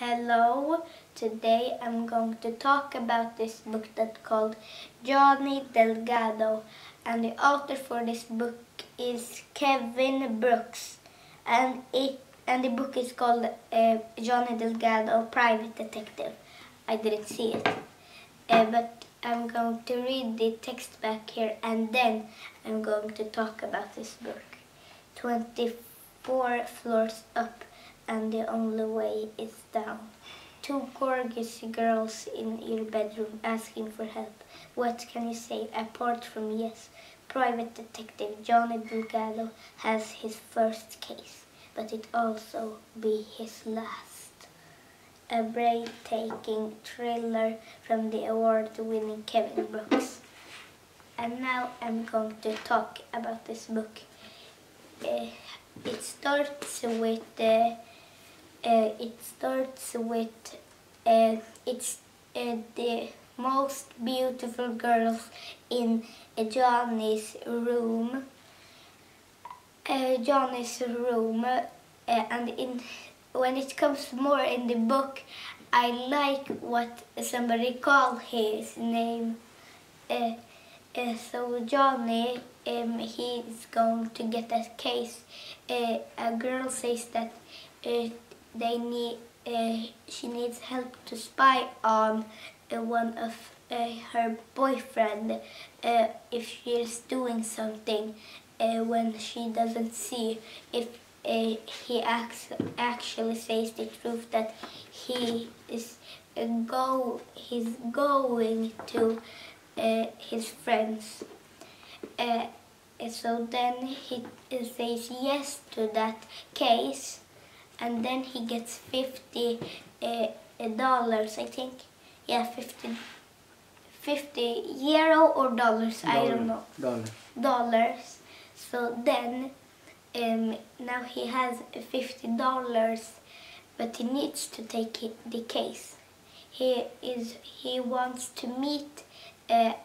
Hello, today I'm going to talk about this book that's called Johnny Delgado, and the author for this book is Kevin Brooks, and the book is called Johnny Delgado, Private Detective. I didn't see it, but I'm going to read the text back here and then I'm going to talk about this book. 24 floors up, and the only way is down. Two gorgeous girls in your bedroom asking for help. What can you say apart from yes? Private Detective Johnny Delgado has his first case, but it also be his last. A breathtaking thriller from the award-winning Kevin Brooks. And now I'm going to talk about this book. It starts with the most beautiful girls in Johnny's room. And when it comes more in the book, I like what somebody called his name. So Johnny, he's going to get a case. A girl says that she needs help to spy on one of her boyfriend if she is doing something when she doesn't see if he actually says the truth that he's going to his friends. So then he says yes to that case, and then he gets $50, I think. Yeah, 50 euro or dollars, I don't know. Dollars. So then now he has $50, but he needs to take the case. He wants to meet a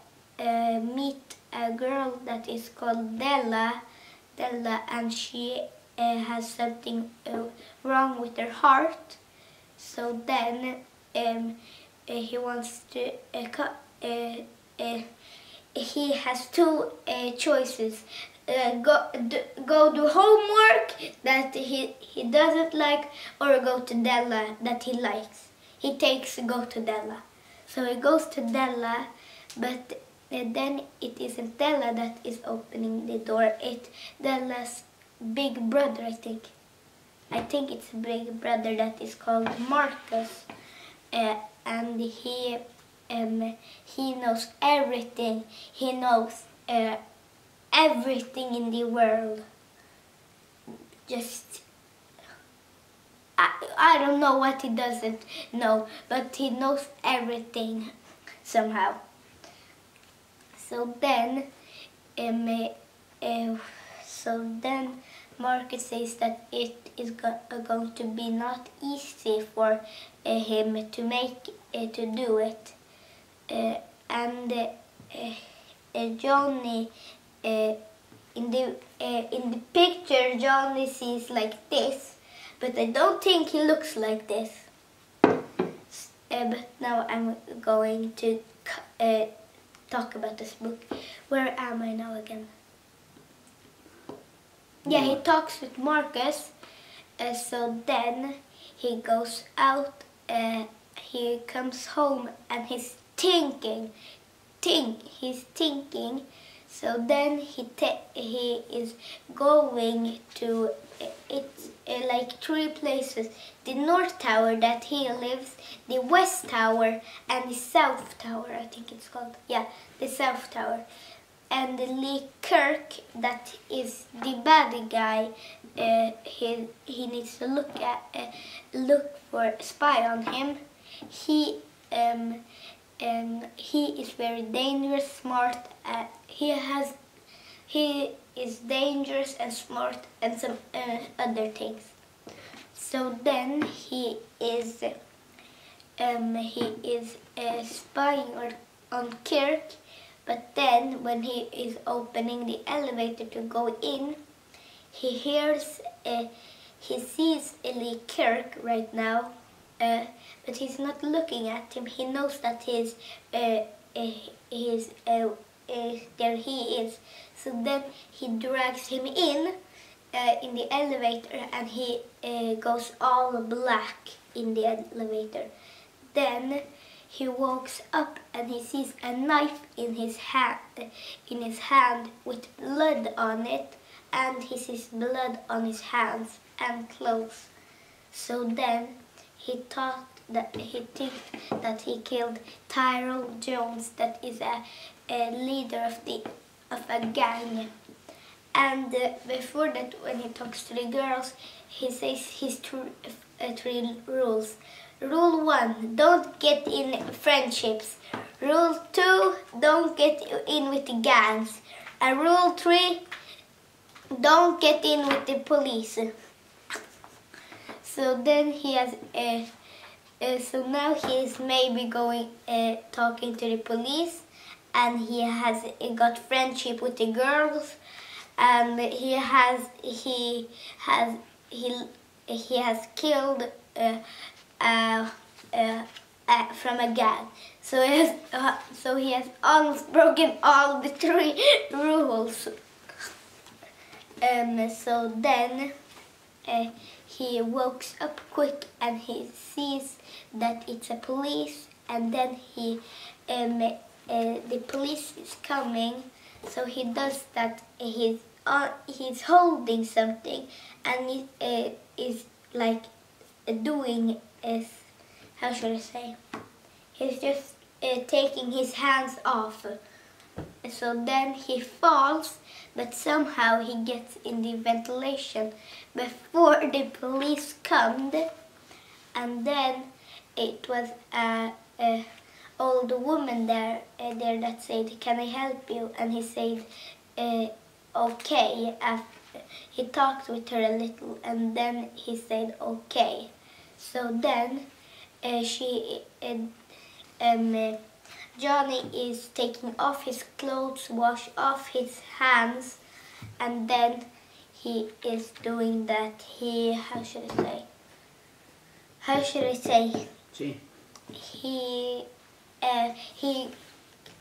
girl that is called Della, and she has something wrong with her heart. So then he wants to he has two choices. Go do homework that he doesn't like, or go to Della that he likes. He takes go to Della. So he goes to Della, but then it isn't Della that is opening the door. It's Della's big brother, I think. I think it's a big brother that is called Marcus, and he knows everything. He knows everything in the world. Just I don't know what he doesn't know, but he knows everything somehow. So then Marcus says that it is going to be not easy for him to do it, and Johnny in the picture Johnny sees like this, but I don't think he looks like this. But now I'm going to talk about this book. Where am I now again? Yeah, he talks with Marcus. So then he goes out. He comes home and he's thinking. So then he is going to it's like three places: the North Tower that he lives, the West Tower, and the South Tower. I think it's called. Yeah, the South Tower. And the Lee Kirk, that is the bad guy. He needs to look for a spy on him. He is very dangerous, smart. He is dangerous and smart and some other things. So then he is spying on Kirk. But then when he is opening the elevator to go in, he sees Lee Kirk right now but he's not looking at him. He knows that there he is. So then he drags him in the elevator, and he goes all black in the elevator. Then he walks up and he sees a knife in his hand with blood on it, and he sees blood on his hands and clothes. So then he thinks that he killed Tyrell Jones, that is a leader of a gang. And before that, when he talks to the girls, he says his three rules. Rule 1, don't get in friendships. Rule 2, don't get in with the gangs. And rule 3, don't get in with the police. So then he has, so now he is maybe going talking to the police, and he has got friendship with the girls, and he has killed from a gang. So he has almost broken all the 3 rules. So then he wakes up quick and he sees that it's a police, and then the police is coming. So he does that. He's holding something, and he is like doing how should I say? He's just taking his hands off. So then he falls, but somehow he gets in the ventilation before the police come. And then it was a old woman there that said, "Can I help you?" And he said, "Okay." He talked with her a little, and then he said, "Okay." So then Johnny is taking off his clothes, wash off his hands, and then he is doing that. How should I say? Sí. He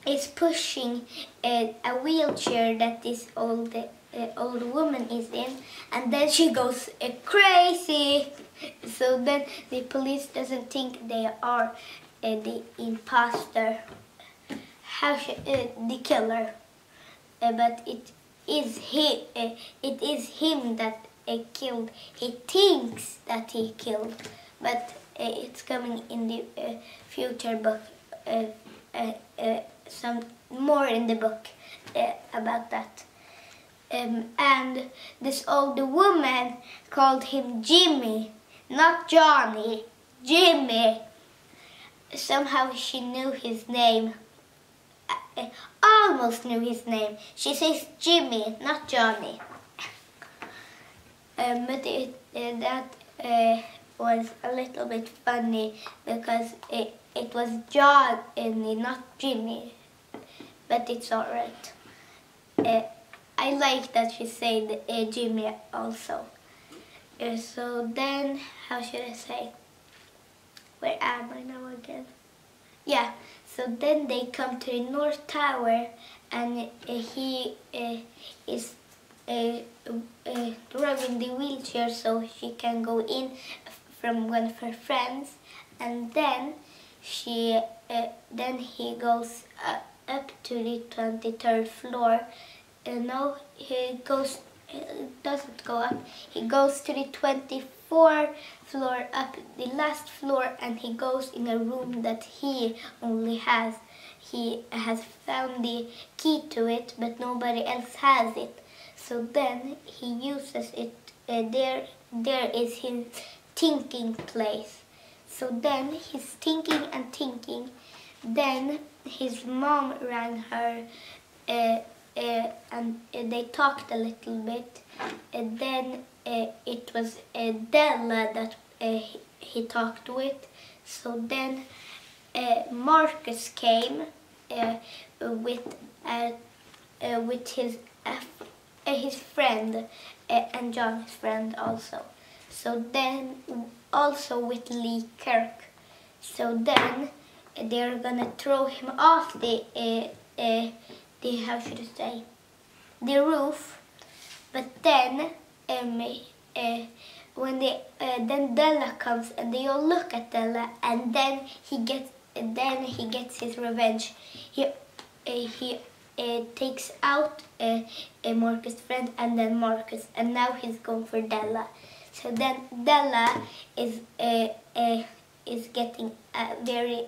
is pushing a wheelchair that this old woman is in, and then she goes crazy. So then the police doesn't think they are the imposter, the killer, but it is him that killed. He thinks that he killed, but it's coming in the future book. Some more in the book about that. And this old woman called him Jimmy, not Johnny, Jimmy. Somehow she knew his name, almost knew his name. She says Jimmy, not Johnny. But that was a little bit funny because it was Johnny, not Jimmy. But it's alright. I like that she said Jimmy also. So then, how should I say? Where am I now again? Yeah, so then they come to the North Tower, and he is driving the wheelchair so she can go in from one of her friends, and then he goes up to the 23rd floor. No, he doesn't go up. He goes to the 24th floor, up the last floor, and he goes in a room that he only has. He has found the key to it, but nobody else has it. So then he uses it. There is his thinking place. So then he's thinking and thinking. Then his mom rang her, and they talked a little bit. And then it was Della that he talked with. So then Marcus came with his friend and John's friend also. So then also with Lee Kirk. So then they're gonna throw him off the how should I say, the roof. But then when then Della comes and they all look at Della, and then he gets his revenge. He takes out Marcus' friend and then Marcus, and now he's going for Della. So then Della is getting a very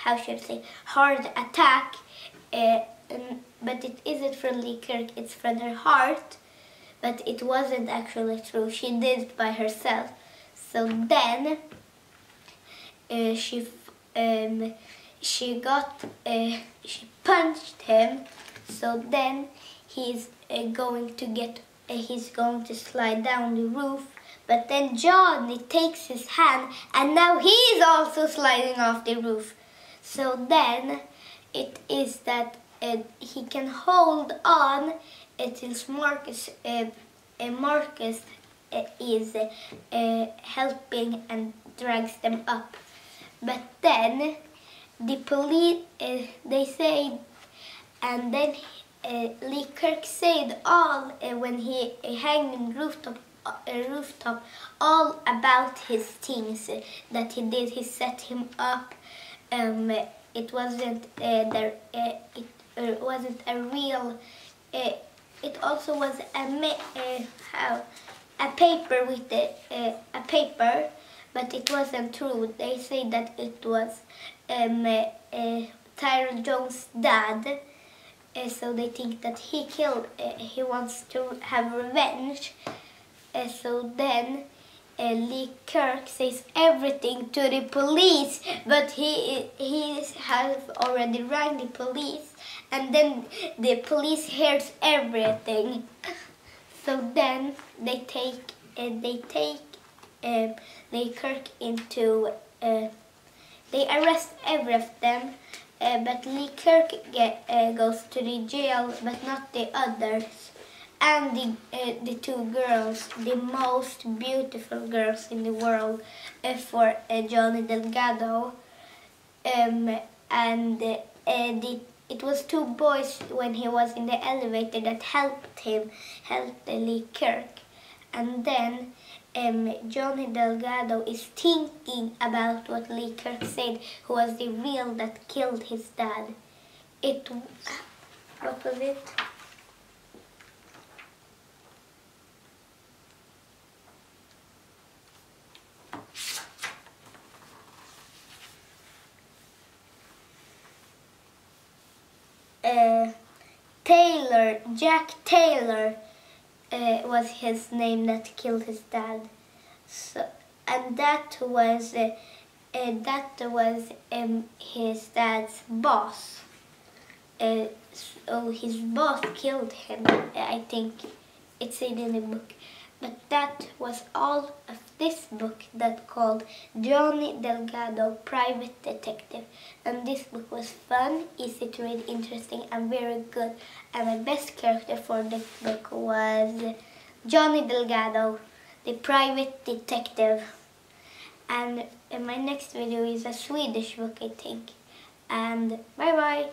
how should I say, hard attack, but it isn't from Lee Kirk, it's from her heart. But it wasn't actually true. She did it by herself. So then she punched him. So then he's going to slide down the roof. But then Johnny takes his hand, and now he's also sliding off the roof. So then it is that he can hold on until Marcus is helping and drags them up. But then the police, they say, and then Lee Kirk said all when he hanged in rooftop all about his things that he did. He set him up. It wasn't it wasn't a real. It also was a paper with a paper, but it wasn't true. They say that it was Tyrell Jones' dad. So they think that he wants to have revenge. So then Lee Kirk says everything to the police, but he has already rang the police, and then the police hears everything. So then they take Lee Kirk into they arrest every of them, but Lee Kirk goes to the jail, but not the others. And the two girls, the most beautiful girls in the world, for Johnny Delgado, and it was two boys when he was in the elevator that helped Lee Kirk, and then Johnny Delgado is thinking about what Lee Kirk said, who was the real that killed his dad. What was it? Jack Taylor was his name that killed his dad. So, and that was his dad's boss. So his boss killed him. I think it said in the book. But that was all of this book that called Johnny Delgado, Private Detective. And this book was fun, easy to read, interesting, and very good. And my best character for this book was Johnny Delgado, the Private Detective. And my next video is a Swedish book, I think. And bye bye!